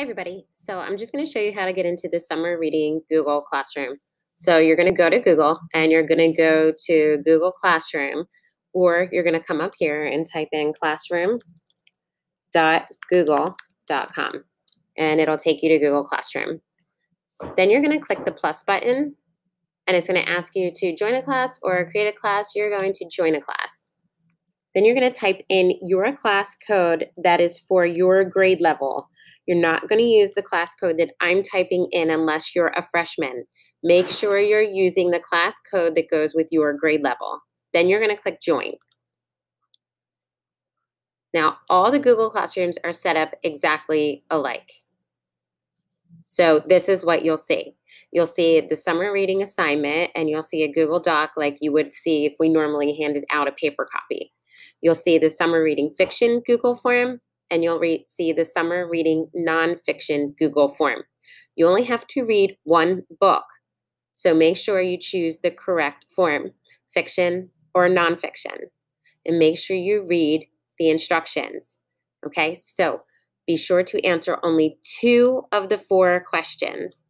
Hi, everybody. So I'm just going to show you how to get into the summer reading Google Classroom. So you're going to go to Google and you're going to go to Google Classroom, or you're going to come up here and type in classroom.google.com and it'll take you to Google Classroom. Then you're going to click the plus button and it's going to ask you to join a class or create a class. You're going to join a class. Then you're going to type in your class code that is for your grade level. You're not going to use the class code that I'm typing in unless you're a freshman. Make sure you're using the class code that goes with your grade level. Then you're going to click join. Now, all the Google Classrooms are set up exactly alike. So this is what you'll see. You'll see the summer reading assignment, and you'll see a Google Doc like you would see if we normally handed out a paper copy. You'll see the summer reading fiction Google form, and you'll see the summer reading nonfiction Google form. You only have to read one book, so make sure you choose the correct form, fiction or nonfiction, and make sure you read the instructions. Okay, so be sure to answer only 2 of the 4 questions.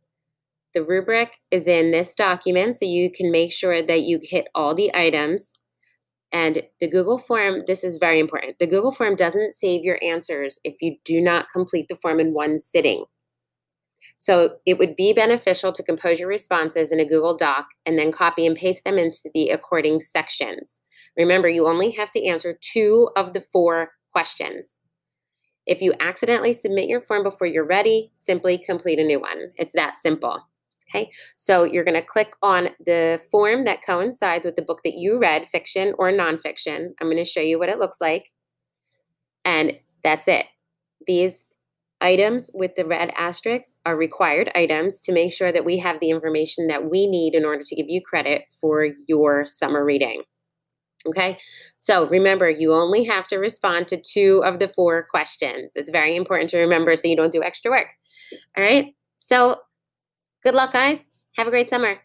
The rubric is in this document, so you can make sure that you hit all the items. And the Google form, this is very important. The Google form doesn't save your answers if you do not complete the form in one sitting. So it would be beneficial to compose your responses in a Google Doc and then copy and paste them into the according sections. Remember, you only have to answer 2 of the 4 questions. If you accidentally submit your form before you're ready, simply complete a new one. It's that simple. Okay, so you're going to click on the form that coincides with the book that you read, fiction or nonfiction. I'm going to show you what it looks like. And that's it. These items with the red asterisks are required items to make sure that we have the information that we need in order to give you credit for your summer reading. Okay, so remember, you only have to respond to 2 of the 4 questions. It's very important to remember so you don't do extra work. All right, so good luck, guys. Have a great summer.